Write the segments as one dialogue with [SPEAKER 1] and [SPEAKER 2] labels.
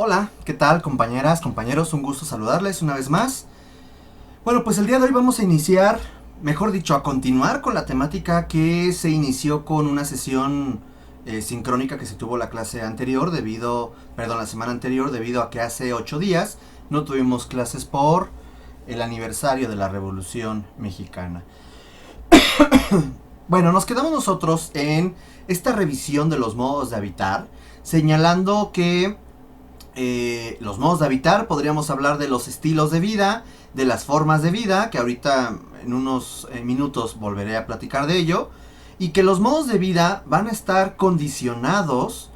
[SPEAKER 1] Hola, ¿qué tal compañeras, compañeros? Un gusto saludarles una vez más. Bueno, pues el día de hoy vamos a iniciar, mejor dicho, a continuar con la temática que se inició con una sesión sincrónica que se tuvo la clase anterior la semana anterior, debido a que hace 8 días no tuvimos clases por el aniversario de la Revolución Mexicana. Bueno, nos quedamos nosotros en esta revisión de los modos de habitar, señalando que los modos de habitar, podríamos hablar de los estilos de vida, de las formas de vida, que ahorita en unos minutos volveré a platicar de ello, y que los modos de vida van a estar condicionados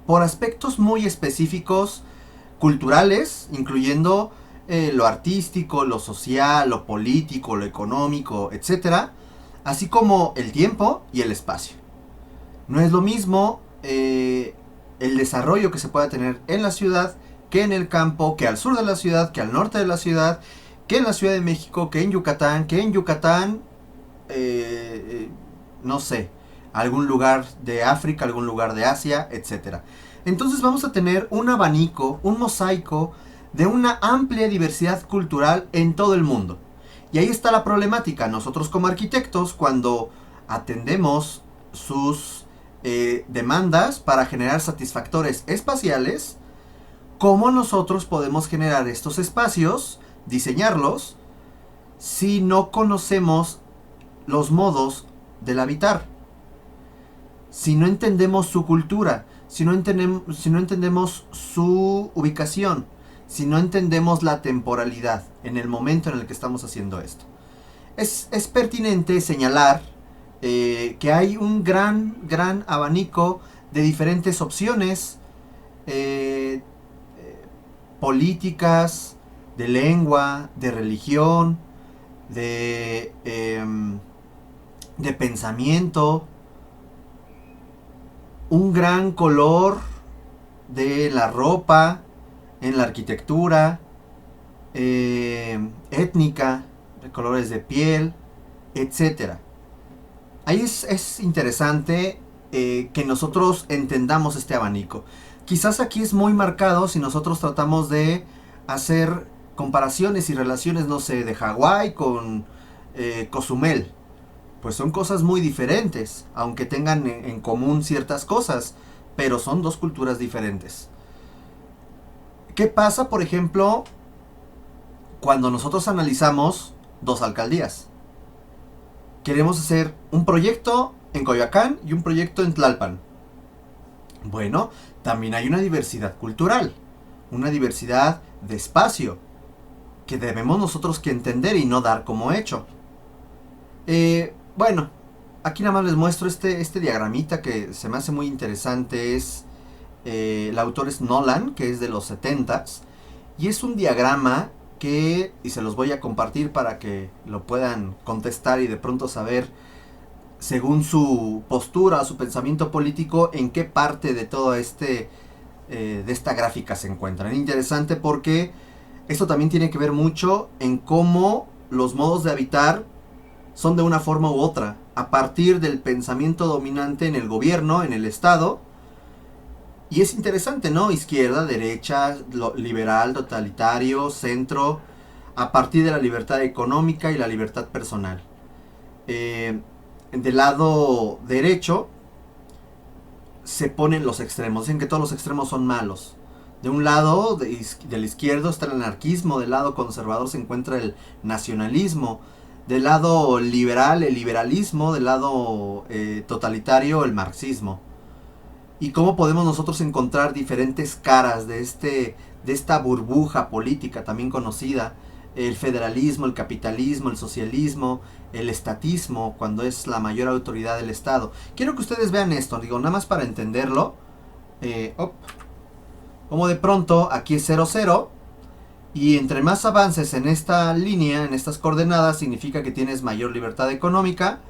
[SPEAKER 1] por aspectos muy específicos culturales, incluyendo lo artístico, lo social, lo político, lo económico, etcétera, así como el tiempo y el espacio. No es lo mismo el desarrollo que se pueda tener en la ciudad que en el campo, que al sur de la ciudad, que al norte de la ciudad, que en la Ciudad de México, que en Yucatán, no sé, algún lugar de África, algún lugar de Asia, etcétera. Entonces vamos a tener un abanico, un mosaico de una amplia diversidad cultural en todo el mundo. Y ahí está la problemática. Nosotros como arquitectos, cuando atendemos sus demandas para generar satisfactores espaciales, ¿cómo nosotros podemos generar estos espacios, diseñarlos, si no conocemos los modos del habitar? Si no entendemos su cultura, si no entendemos su ubicación, si no entendemos la temporalidad en el momento en el que estamos haciendo esto. Es pertinente señalar que hay un gran abanico de diferentes opciones políticas, de lengua, de religión, de, eh, de pensamiento, un gran color de la ropa, en la arquitectura, étnica, de colores de piel, etcétera. Ahí es interesante que nosotros entendamos este abanico. Quizás aquí es muy marcado si nosotros tratamos de hacer comparaciones y relaciones, no sé, de Hawái con Cozumel. Pues son cosas muy diferentes, aunque tengan en común ciertas cosas, pero son dos culturas diferentes. ¿Qué pasa, por ejemplo, cuando nosotros analizamos dos alcaldías? Queremos hacer un proyecto en Coyoacán y un proyecto en Tlalpan. Bueno, también hay una diversidad cultural, una diversidad de espacio, que debemos nosotros que entender y no dar como hecho. Bueno, aquí nada más les muestro este diagramita que se me hace muy interesante. El autor es Nolan, que es de los 70s, y es un diagrama y se los voy a compartir para que lo puedan contestar y de pronto saber, según su postura o su pensamiento político, en qué parte de todo de esta gráfica se encuentran. Interesante porque esto también tiene que ver mucho en cómo los modos de habitar son de una forma u otra, a partir del pensamiento dominante en el gobierno, en el Estado. Y es interesante, ¿no? Izquierda, derecha, liberal, totalitario, centro, a partir de la libertad económica y la libertad personal. Del lado derecho se ponen los extremos, dicen que todos los extremos son malos. De un lado, del izquierdo, está el anarquismo, del lado conservador se encuentra el nacionalismo, del lado liberal, el liberalismo, del lado totalitario, el marxismo. Y cómo podemos nosotros encontrar diferentes caras de esta burbuja política también conocida, el federalismo, el capitalismo, el socialismo, el estatismo, cuando es la mayor autoridad del Estado. Quiero que ustedes vean esto, digo, nada más para entenderlo. Como de pronto aquí es 0,0, y entre más avances en esta línea, en estas coordenadas, significa que tienes mayor libertad económica,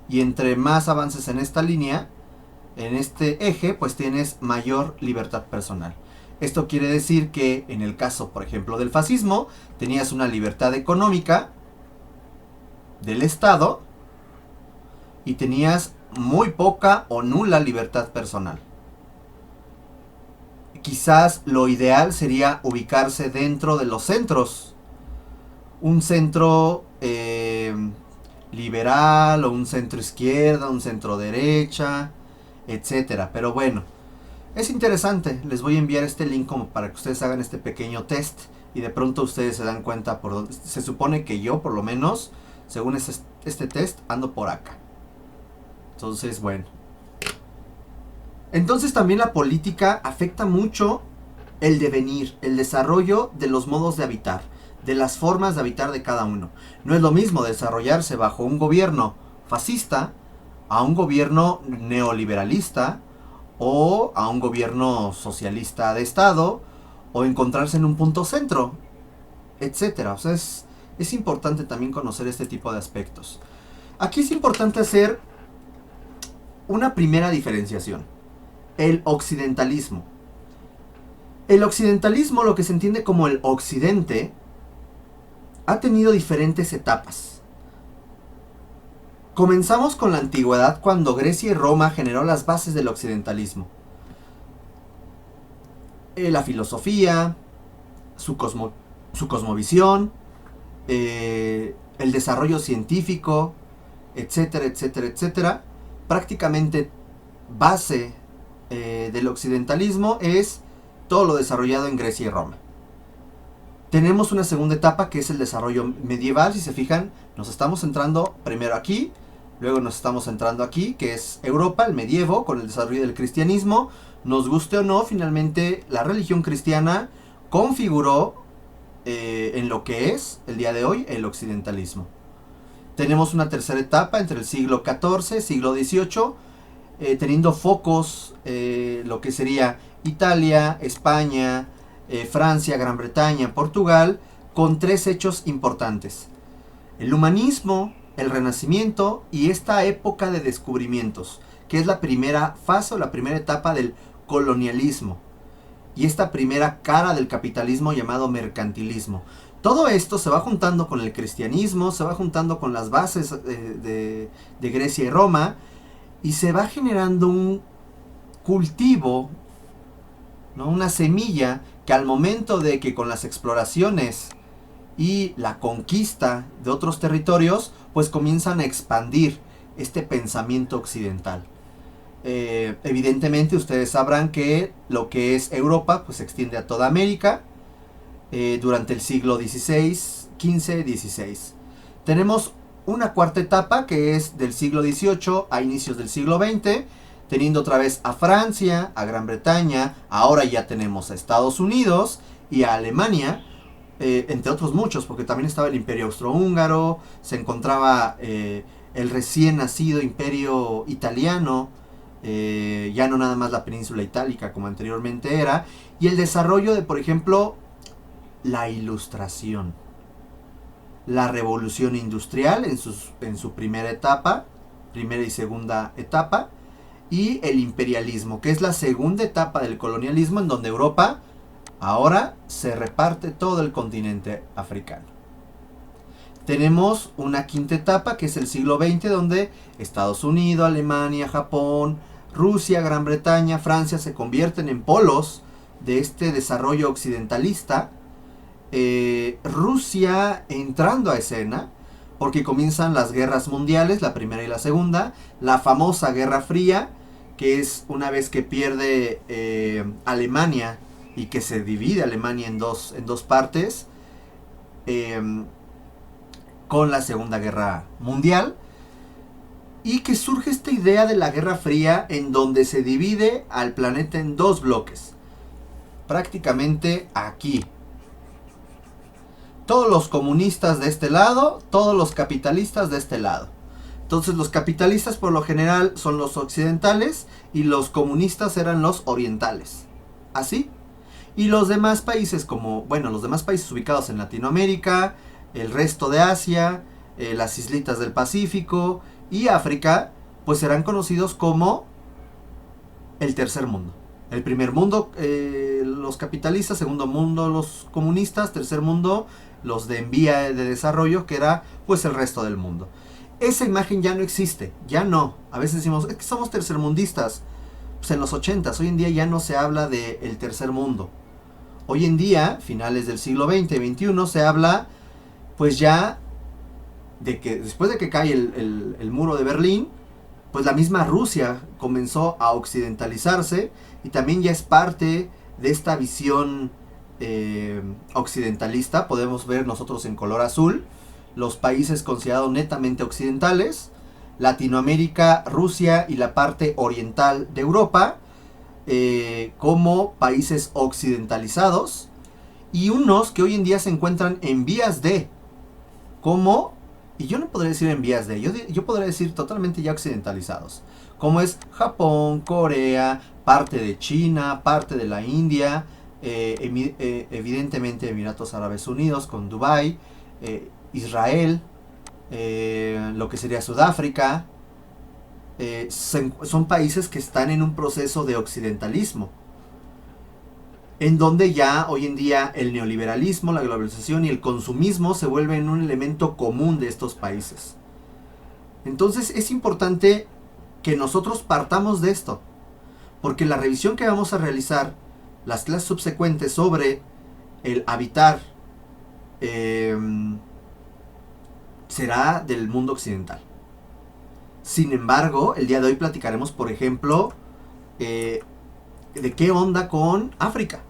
[SPEAKER 1] y entre más avances en esta línea, en este eje, pues tienes mayor libertad personal. Esto quiere decir que en el caso, por ejemplo, del fascismo, tenías una libertad económica del Estado y tenías muy poca o nula libertad personal. quizás lo ideal sería ubicarse dentro de los centros. Un centro liberal o un centro izquierda, un centro derecha, etcétera. Pero bueno, es interesante. Les voy a enviar este link como para que ustedes hagan este pequeño test y de pronto ustedes se dan cuenta por dónde. Se supone que yo, por lo menos, según este test, ando por acá. Entonces, bueno. Entonces también la política afecta mucho el devenir, el desarrollo de los modos de habitar, de las formas de habitar de cada uno. No es lo mismo desarrollarse bajo un gobierno fascista a un gobierno neoliberalista o a un gobierno socialista de Estado o encontrarse en un punto centro, etcétera. O sea, es importante también conocer este tipo de aspectos. Aquí es importante hacer una primera diferenciación. El occidentalismo. El occidentalismo, lo que se entiende como el occidente, ha tenido diferentes etapas. Comenzamos con la antigüedad cuando Grecia y Roma generó las bases del occidentalismo. La filosofía, su cosmovisión, el desarrollo científico, etcétera, etcétera, etcétera. Prácticamente base del occidentalismo es todo lo desarrollado en Grecia y Roma. Tenemos una segunda etapa que es el desarrollo medieval. Si se fijan, nos estamos centrando primero aquí, luego nos estamos centrando aquí, que es Europa, el medievo, con el desarrollo del cristianismo. Nos guste o no, finalmente la religión cristiana configuró en lo que es el día de hoy el occidentalismo. Tenemos una tercera etapa entre el siglo XIV, siglo XVIII, teniendo focos lo que sería Italia, España, Francia, Gran Bretaña, Portugal, con tres hechos importantes: el humanismo, el renacimiento y esta época de descubrimientos, que es la primera fase o la primera etapa del colonialismo y esta primera cara del capitalismo llamado mercantilismo. Todo esto se va juntando con el cristianismo, se va juntando con las bases de Grecia y Roma, y se va generando un cultivo, ¿no? Una semilla que al momento de que con las exploraciones y la conquista de otros territorios, pues comienzan a expandir este pensamiento occidental. Evidentemente ustedes sabrán que lo que es Europa pues se extiende a toda América durante el siglo XVI, XV, XVI. Tenemos una cuarta etapa que es del siglo XVIII a inicios del siglo XX, teniendo otra vez a Francia, a Gran Bretaña, ahora ya tenemos a Estados Unidos y a Alemania, entre otros muchos, porque también estaba el Imperio Austrohúngaro, se encontraba el recién nacido Imperio Italiano, ya no nada más la península itálica como anteriormente era, y el desarrollo de, por ejemplo, la Ilustración, la Revolución Industrial en su primera etapa, primera y segunda etapa, y el imperialismo, que es la segunda etapa del colonialismo, en donde Europa ahora se reparte todo el continente africano. Tenemos una quinta etapa que es el siglo XX, donde Estados Unidos, Alemania, Japón, Rusia, Gran Bretaña, Francia se convierten en polos de este desarrollo occidentalista. Rusia entrando a escena, porque comienzan las guerras mundiales, la primera y la segunda, la famosa Guerra Fría, que es una vez que pierde Alemania y que se divide Alemania en dos partes, con la Segunda Guerra Mundial, y que surge esta idea de la Guerra Fría en donde se divide al planeta en dos bloques, prácticamente aquí. Todos los comunistas de este lado, todos los capitalistas de este lado. Entonces los capitalistas por lo general son los occidentales y los comunistas eran los orientales. ¿Así? Y los demás países los demás países ubicados en Latinoamérica, el resto de Asia, las islitas del Pacífico y África, pues serán conocidos como el tercer mundo. El primer mundo, los capitalistas; segundo mundo, los comunistas; tercer mundo, los de en vía de desarrollo, que era pues el resto del mundo. Esa imagen ya no existe, ya no. A veces decimos, es que somos tercermundistas. pues, en los 80s. Hoy en día ya no se habla del tercer mundo. Hoy en día, finales del siglo XX, XXI, se habla pues ya de que después de que cae el muro de Berlín, pues la misma Rusia comenzó a occidentalizarse y también ya es parte de esta visión occidentalista. Podemos ver nosotros en color azul los países considerados netamente occidentales, Latinoamérica, Rusia y la parte oriental de Europa como países occidentalizados, y unos que hoy en día se encuentran en vías de, como, y yo no podría decir en vías de, yo podría decir totalmente ya occidentalizados, como es Japón, Corea, parte de China, parte de la India, evidentemente Emiratos Árabes Unidos con Dubái, Israel, lo que sería Sudáfrica. Son países que están en un proceso de occidentalismo, en donde ya hoy en día el neoliberalismo, la globalización y el consumismo se vuelven un elemento común de estos países. Entonces es importante que nosotros partamos de esto, porque la revisión que vamos a realizar, las clases subsecuentes sobre el habitar, será del mundo occidental. Sin embargo, el día de hoy platicaremos, por ejemplo, de qué onda con África.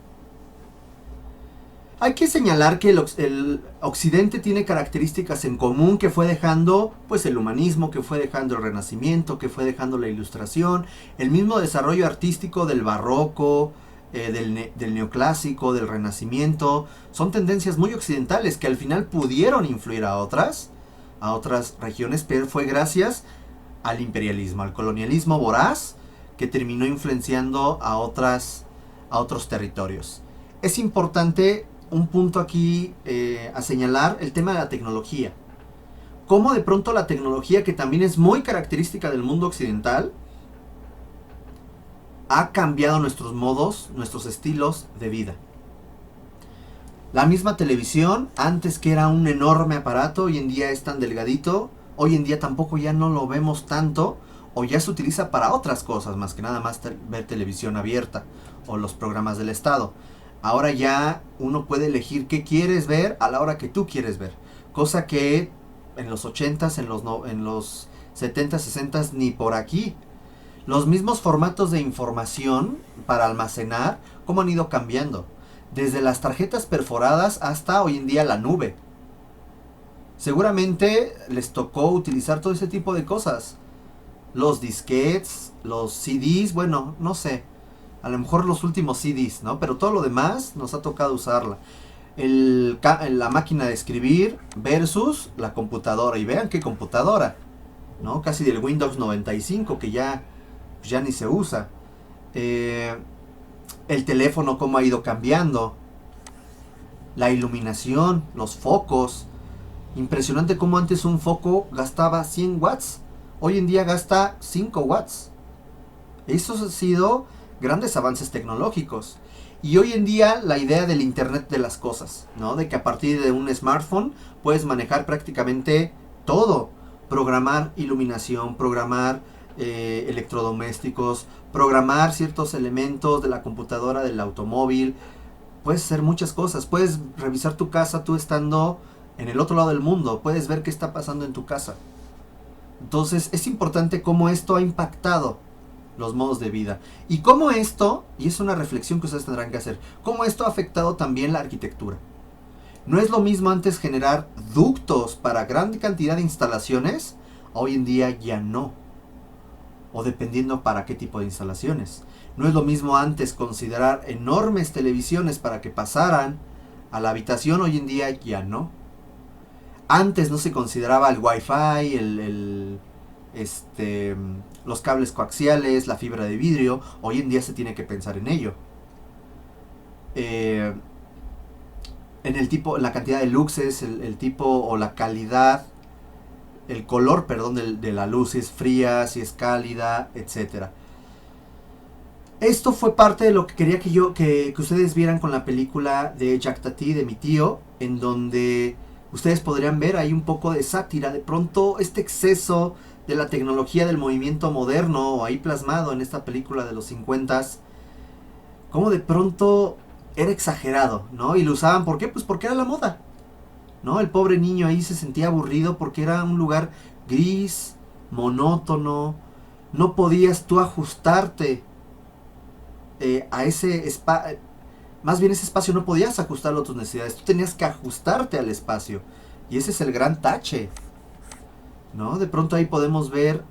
[SPEAKER 1] Hay que señalar que el occidente tiene características en común que fue dejando pues el humanismo, que fue dejando el renacimiento, que fue dejando la ilustración, el mismo desarrollo artístico del barroco, del neoclásico, del renacimiento. Son tendencias muy occidentales que al final pudieron influir a otras regiones, pero fue gracias al imperialismo, al colonialismo voraz que terminó influenciando a otros territorios. Es importante un punto aquí a señalar, el tema de la tecnología. Cómo de pronto la tecnología, que también es muy característica del mundo occidental, ha cambiado nuestros modos, nuestros estilos de vida. La misma televisión, antes que era un enorme aparato, hoy en día es tan delgadito. Hoy en día tampoco ya no lo vemos tanto, o ya se utiliza para otras cosas más que nada más ver televisión abierta o los programas del Estado. Ahora ya uno puede elegir qué quieres ver a la hora que tú quieres ver, cosa que en los 80s, en los 70s, 60s ni por aquí. Los mismos formatos de información para almacenar, cómo han ido cambiando, desde las tarjetas perforadas hasta hoy en día la nube. Seguramente les tocó utilizar todo ese tipo de cosas. Los disquetes, los CDs, bueno, no sé. A lo mejor los últimos CDs, ¿no? Pero todo lo demás nos ha tocado usarla. La máquina de escribir versus la computadora. Y vean qué computadora, ¿no? Casi del Windows 95 que ya ni se usa. El teléfono cómo ha ido cambiando. La iluminación, los focos. Impresionante cómo antes un foco gastaba 100 watts. Hoy en día gasta 5 watts. Esos han sido grandes avances tecnológicos. Y hoy en día la idea del Internet de las cosas, ¿no? De que a partir de un smartphone puedes manejar prácticamente todo. Programar iluminación, programar electrodomésticos, programar ciertos elementos de la computadora, del automóvil. Puedes hacer muchas cosas. Puedes revisar tu casa tú estando en el otro lado del mundo. Puedes ver qué está pasando en tu casa. Entonces es importante cómo esto ha impactado los modos de vida. Y cómo esto, y es una reflexión que ustedes tendrán que hacer, cómo esto ha afectado también la arquitectura. No es lo mismo antes generar ductos para gran cantidad de instalaciones, hoy en día ya no. O dependiendo para qué tipo de instalaciones. No es lo mismo antes considerar enormes televisiones para que pasaran a la habitación, hoy en día ya no. Antes no se consideraba el Wi-Fi, los cables coaxiales, la fibra de vidrio. Hoy en día se tiene que pensar en ello. En la cantidad de luxes, el tipo o la calidad, el color, perdón, de la luz, si es fría, si es cálida, etc. Esto fue parte de lo que quería que ustedes vieran con la película de Jacques Tati, de mi tío, en donde ustedes podrían ver ahí un poco de sátira, de pronto este exceso de la tecnología del movimiento moderno, ahí plasmado en esta película de los 50s, como de pronto era exagerado, ¿no? Y lo usaban, ¿por qué? Pues porque era la moda, ¿no? El pobre niño ahí se sentía aburrido porque era un lugar gris, monótono, no podías tú ajustarte a ese espacio, más bien ese espacio no podías ajustarlo a tus necesidades, tú tenías que ajustarte al espacio, y ese es el gran tache, ¿no? De pronto ahí podemos ver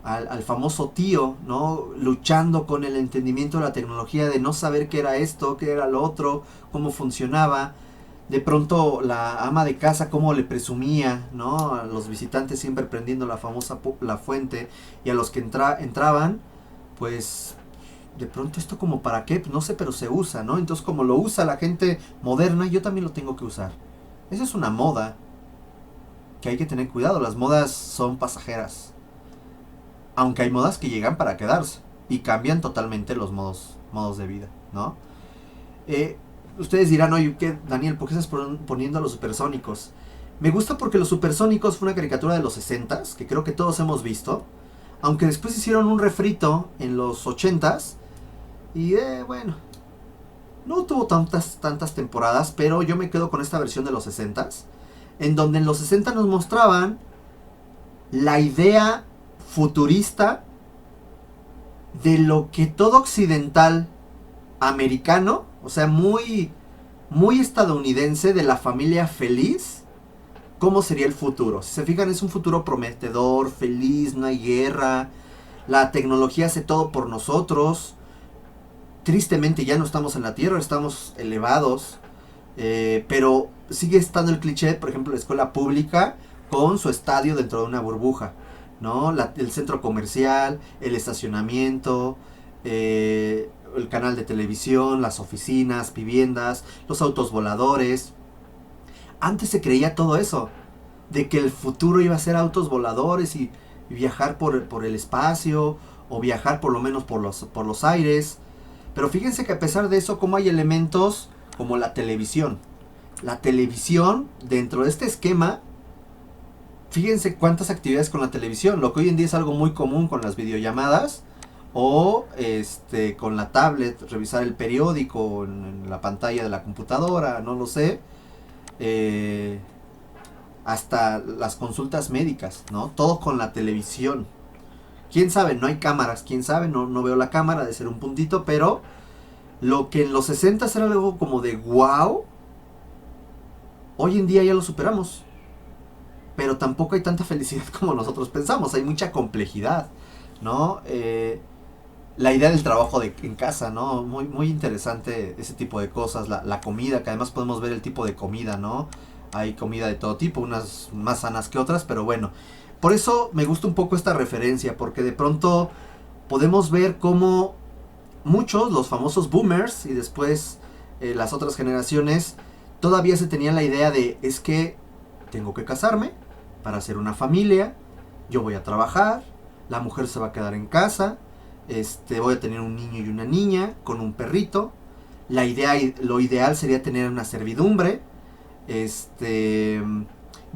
[SPEAKER 1] al famoso tío, ¿no? Luchando con el entendimiento de la tecnología, de no saber qué era esto, qué era lo otro, cómo funcionaba. De pronto la ama de casa cómo le presumía, ¿no? A los visitantes siempre prendiendo la famosa la fuente, y a los que entraban, pues de pronto esto como para qué, no sé, pero se usa, ¿no? Entonces como lo usa la gente moderna, yo también lo tengo que usar. Esa es una moda que hay que tener cuidado, las modas son pasajeras. Aunque hay modas que llegan para quedarse y cambian totalmente los modos de vida, ¿no? Ustedes dirán, oye, ¿qué, Daniel, por qué estás poniendo a los supersónicos? Me gusta porque los supersónicos fue una caricatura de los 60s, que creo que todos hemos visto, aunque después hicieron un refrito en los 80s, y bueno, no tuvo tantas temporadas, pero yo me quedo con esta versión de los 60s, en donde en los 60 nos mostraban la idea futurista de lo que todo occidental americano, o sea, muy estadounidense, de la familia feliz, cómo sería el futuro. Si se fijan, es un futuro prometedor, feliz, no hay guerra, la tecnología hace todo por nosotros. Tristemente ya no estamos en la Tierra, estamos elevados, pero sigue estando el cliché, por ejemplo, la escuela pública con su estadio dentro de una burbuja, ¿no? El centro comercial, el estacionamiento, el canal de televisión, las oficinas, viviendas, los autos voladores. Antes se creía todo eso, de que el futuro iba a ser autos voladores y viajar por el espacio, o viajar por lo menos por los aires. Pero fíjense que a pesar de eso, como hay elementos como la televisión. La televisión, dentro de este esquema, fíjense cuántas actividades con la televisión. Lo que hoy en día es algo muy común con las videollamadas, o con la tablet, revisar el periódico en la pantalla de la computadora, no lo sé. Hasta las consultas médicas, ¿no? Todo con la televisión. Quién sabe, no hay cámaras, quién sabe, no veo la cámara, de ser un puntito, pero lo que en los 60 era algo como de wow, hoy en día ya lo superamos. Pero tampoco hay tanta felicidad como nosotros pensamos, hay mucha complejidad, ¿no? La idea del trabajo en casa, ¿no? Muy interesante ese tipo de cosas, la comida, que además podemos ver el tipo de comida, ¿no? Hay comida de todo tipo, unas más sanas que otras, pero bueno. Por eso me gusta un poco esta referencia, porque de pronto podemos ver cómo muchos, los famosos boomers y después las otras generaciones, todavía se tenían la idea de, es que tengo que casarme para hacer una familia, yo voy a trabajar, la mujer se va a quedar en casa, voy a tener un niño y una niña con un perrito, lo ideal sería tener una servidumbre,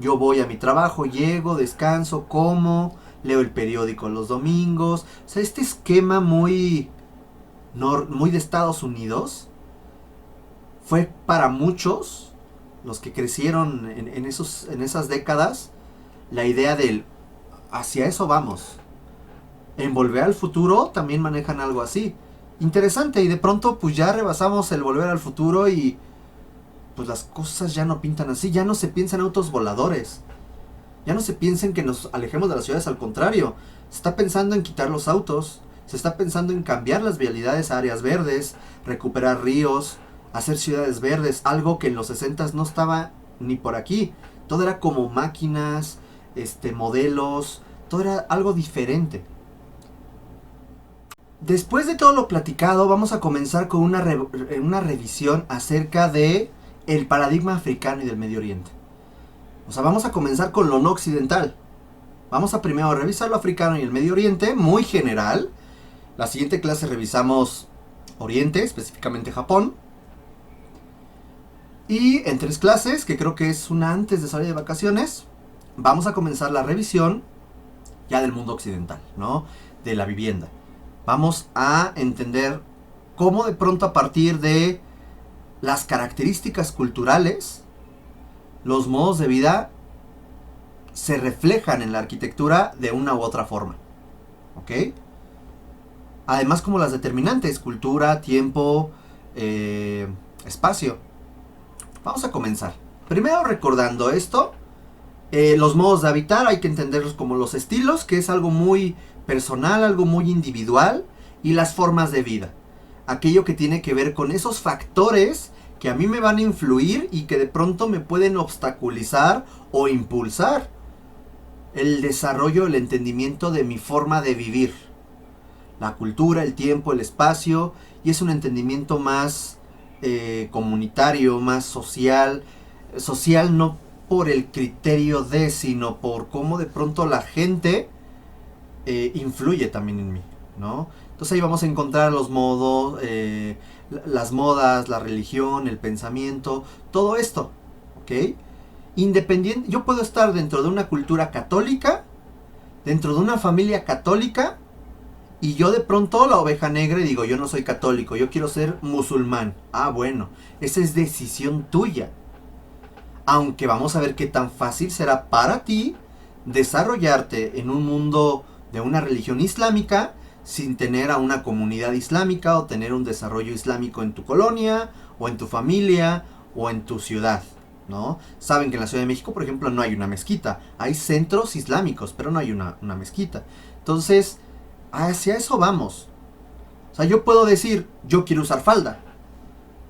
[SPEAKER 1] yo voy a mi trabajo, llego, descanso, como, leo el periódico los domingos. O sea, este esquema muy de Estados Unidos fue para muchos, los que crecieron en esas décadas, la idea del hacia eso vamos. En Volver al Futuro también manejan algo así. Interesante, y de pronto pues ya rebasamos el Volver al Futuro y pues las cosas ya no pintan así, ya no se piensa en autos voladores, ya no se piensa en que nos alejemos de las ciudades, al contrario, se está pensando en quitar los autos, se está pensando en cambiar las vialidades a áreas verdes, recuperar ríos, hacer ciudades verdes, algo que en los 60 no estaba ni por aquí, todo era como máquinas, modelos, todo era algo diferente. Después de todo lo platicado, vamos a comenzar con una revisión acerca de el paradigma africano y del Medio Oriente. O sea, vamos a comenzar con lo no occidental. Vamos a primero revisar lo africano y el Medio Oriente, muy general. La siguiente clase revisamos Oriente, específicamente Japón. Y en 3 clases, que creo que es una antes de salir de vacaciones, vamos a comenzar la revisión ya del mundo occidental, ¿no? De la vivienda. Vamos a entender cómo de pronto a partir de las características culturales, los modos de vida se reflejan en la arquitectura de una u otra forma. ¿Ok? Además como las determinantes, cultura, tiempo, espacio. Vamos a comenzar. Primero recordando esto, los modos de habitar hay que entenderlos como los estilos, que es algo muy personal, algo muy individual, y las formas de vida. Aquello que tiene que ver con esos factores que a mí me van a influir y que de pronto me pueden obstaculizar o impulsar el desarrollo, el entendimiento de mi forma de vivir. La cultura, el tiempo, el espacio, y es un entendimiento más comunitario, más social. Social no por el criterio de, sino por cómo de pronto la gente influye también en mí, ¿no? Entonces ahí vamos a encontrar los modos, las modas, la religión, el pensamiento, todo esto, ¿ok? Independiente, yo puedo estar dentro de una cultura católica, dentro de una familia católica, y yo de pronto la oveja negra y digo, yo no soy católico, yo quiero ser musulmán. Ah, bueno, esa es decisión tuya. Aunque vamos a ver qué tan fácil será para ti desarrollarte en un mundo de una religión islámica sin tener a una comunidad islámica o tener un desarrollo islámico en tu colonia o en tu familia o en tu ciudad, ¿no? Saben que en la Ciudad de México, por ejemplo, no hay una mezquita. Hay centros islámicos, pero no hay una mezquita. Entonces, hacia eso vamos. O sea, yo puedo decir, yo quiero usar falda,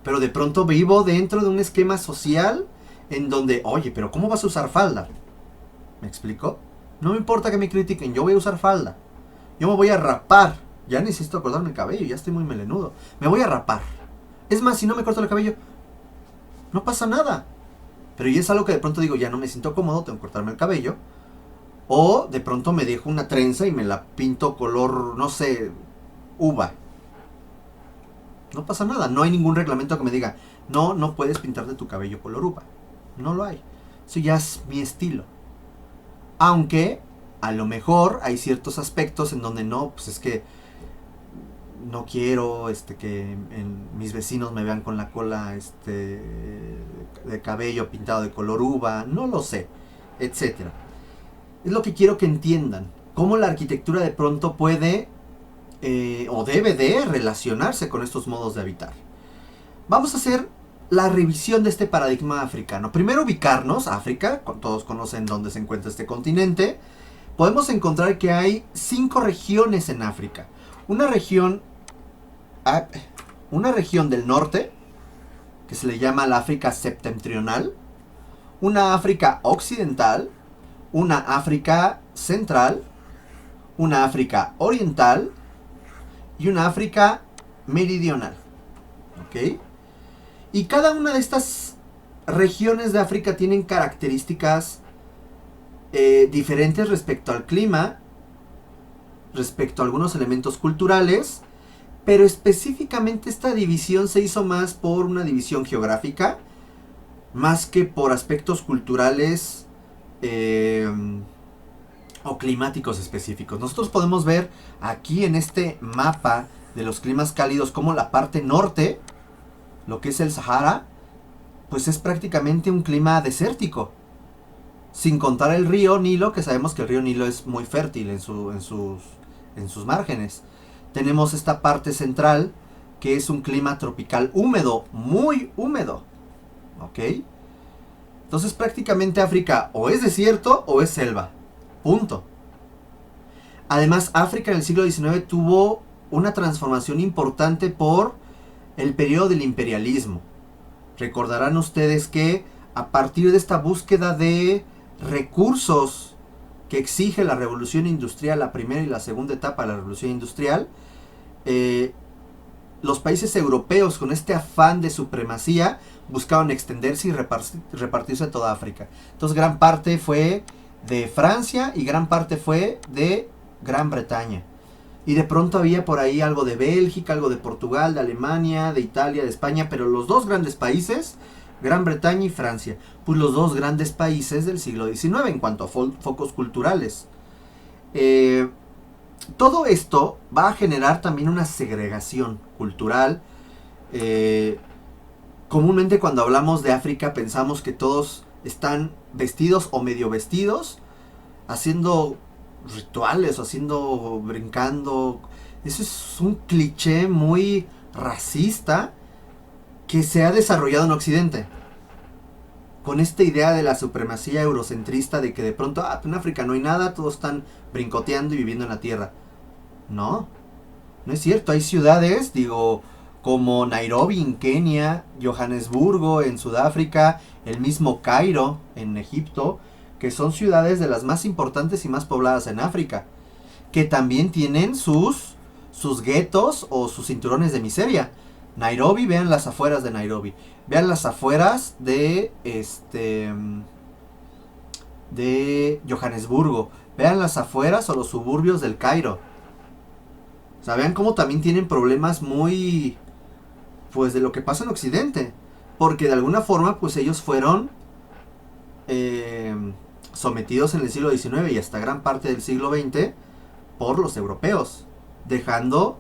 [SPEAKER 1] pero de pronto vivo dentro de un esquema social en donde, oye, pero ¿cómo vas a usar falda? ¿Me explico? No me importa que me critiquen, yo voy a usar falda. Yo me voy a rapar. Ya necesito cortarme el cabello, ya estoy muy melenudo. Me voy a rapar. Es más, si no me corto el cabello, no pasa nada. Pero ya es algo que de pronto digo, ya no me siento cómodo, tengo que cortarme el cabello. O de pronto me dejo una trenza y me la pinto color, no sé, uva. No pasa nada, no hay ningún reglamento que me diga, no, no puedes pintarte tu cabello color uva. No lo hay. Eso ya es mi estilo. Aunque a lo mejor hay ciertos aspectos en donde no, pues es que no quiero que mis vecinos me vean con la cola de cabello pintado de color uva, no lo sé, etcétera. Es lo que quiero que entiendan, cómo la arquitectura de pronto puede o debe de relacionarse con estos modos de habitar. Vamos a hacer la revisión de este paradigma africano. Primero ubicarnos, África, todos conocen dónde se encuentra este continente. Podemos encontrar que hay 5 regiones en África. Una región del norte, que se le llama la África septentrional. Una África occidental. Una África central. Una África oriental. Y una África meridional. ¿Ok? Y cada una de estas regiones de África tienen características diferentes respecto al clima, respecto a algunos elementos culturales, pero específicamente esta división se hizo más por una división geográfica, más que por aspectos culturales o climáticos específicos. Nosotros podemos ver aquí en este mapa de los climas cálidos como la parte norte, lo que es el Sahara, pues es prácticamente un clima desértico. Sin contar el río Nilo, que sabemos que el río Nilo es muy fértil en sus márgenes. Tenemos esta parte central, que es un clima tropical húmedo, muy húmedo. ¿Ok? Entonces prácticamente África o es desierto o es selva. Punto. Además, África en el siglo XIX tuvo una transformación importante por el periodo del imperialismo. Recordarán ustedes que a partir de esta búsqueda de recursos que exige la revolución industrial, la primera y la segunda etapa de la revolución industrial, los países europeos con este afán de supremacía buscaban extenderse y repartirse a toda África. Entonces gran parte fue de Francia y gran parte fue de Gran Bretaña. Y de pronto había por ahí algo de Bélgica, algo de Portugal, de Alemania, de Italia, de España, pero los dos grandes países, Gran Bretaña y Francia, pues los dos grandes países del siglo XIX en cuanto a focos culturales. Eh, Todo esto va a generar también una segregación cultural. Eh, Comúnmente cuando hablamos de África pensamos que todos están vestidos o medio vestidos, haciendo rituales o haciendo, brincando. Eso es un cliché muy racista que se ha desarrollado en Occidente. Con esta idea de la supremacía eurocentrista de que de pronto, en África no hay nada, todos están brincoteando y viviendo en la tierra. No, no es cierto. Hay ciudades, digo, como Nairobi en Kenia, Johannesburgo en Sudáfrica, el mismo Cairo en Egipto, que son ciudades de las más importantes y más pobladas en África, que también tienen sus guetos o sus cinturones de miseria. Nairobi, vean las afueras de Nairobi. Vean las afueras de Johannesburgo. Vean las afueras o los suburbios del Cairo. O sea, vean cómo también tienen problemas muy, pues, de lo que pasa en Occidente. Porque de alguna forma, pues ellos fueron eh, sometidos en el siglo XIX y hasta gran parte del siglo XX por los europeos, dejando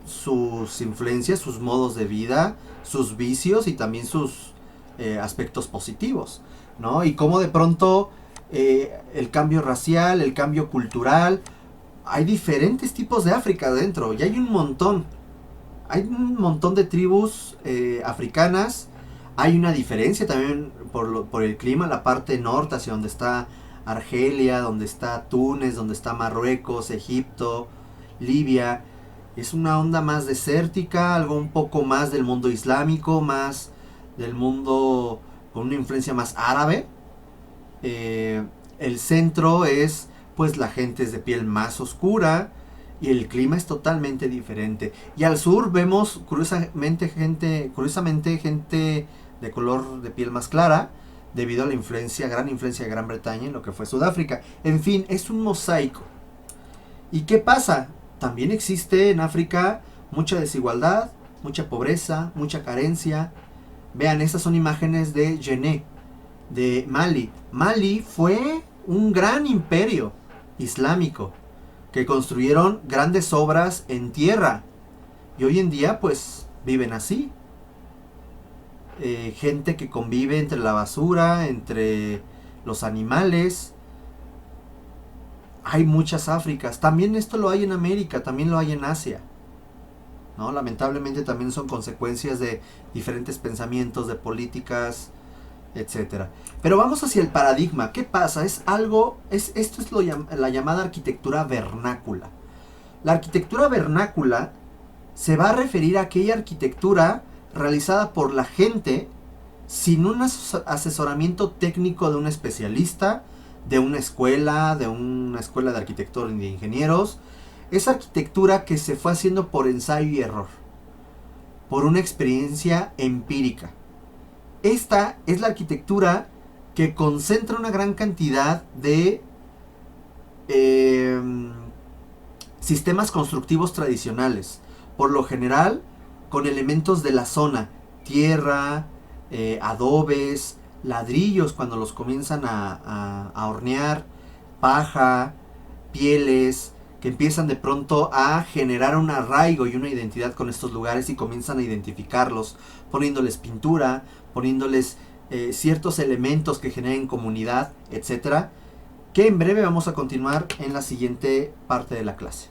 [SPEAKER 1] sus influencias, sus modos de vida, sus vicios y también sus aspectos positivos, ¿no? Y cómo de pronto el cambio racial, el cambio cultural, hay diferentes tipos de África adentro y hay un montón de tribus africanas. Hay una diferencia también por el clima, la parte norte hacia donde está Argelia, donde está Túnez, donde está Marruecos, Egipto, Libia. Es una onda más desértica, algo un poco más del mundo islámico, más del mundo con una influencia más árabe. El centro es, pues, la gente es de piel más oscura y el clima es totalmente diferente. Y al sur vemos curiosamente gente de color de piel más clara, debido a la gran influencia de Gran Bretaña en lo que fue Sudáfrica. En fin, es un mosaico. ¿Y qué pasa? También existe en África mucha desigualdad, mucha pobreza, mucha carencia. Vean, estas son imágenes de Yené, de Mali. Mali fue un gran imperio islámico que construyeron grandes obras en tierra y hoy en día pues viven así. Gente que convive entre la basura, entre los animales. Hay muchas Áfricas. También esto lo hay en América, también lo hay en Asia, ¿no? Lamentablemente también son consecuencias de diferentes pensamientos, de políticas, etcétera. Pero vamos hacia el paradigma. ¿Qué pasa? Esto es la llamada arquitectura vernácula. La arquitectura vernácula se va a referir a aquella arquitectura realizada por la gente sin un asesoramiento técnico de un especialista, de una escuela de arquitectura y de ingenieros. Es arquitectura que se fue haciendo por ensayo y error, por una experiencia empírica. Esta es la arquitectura que concentra una gran cantidad de sistemas constructivos tradicionales, por lo general con elementos de la zona, tierra, adobes, ladrillos cuando los comienzan a hornear, paja, pieles, que empiezan de pronto a generar un arraigo y una identidad con estos lugares y comienzan a identificarlos, poniéndoles pintura, poniéndoles ciertos elementos que generen comunidad, etcétera, que en breve vamos a continuar en la siguiente parte de la clase.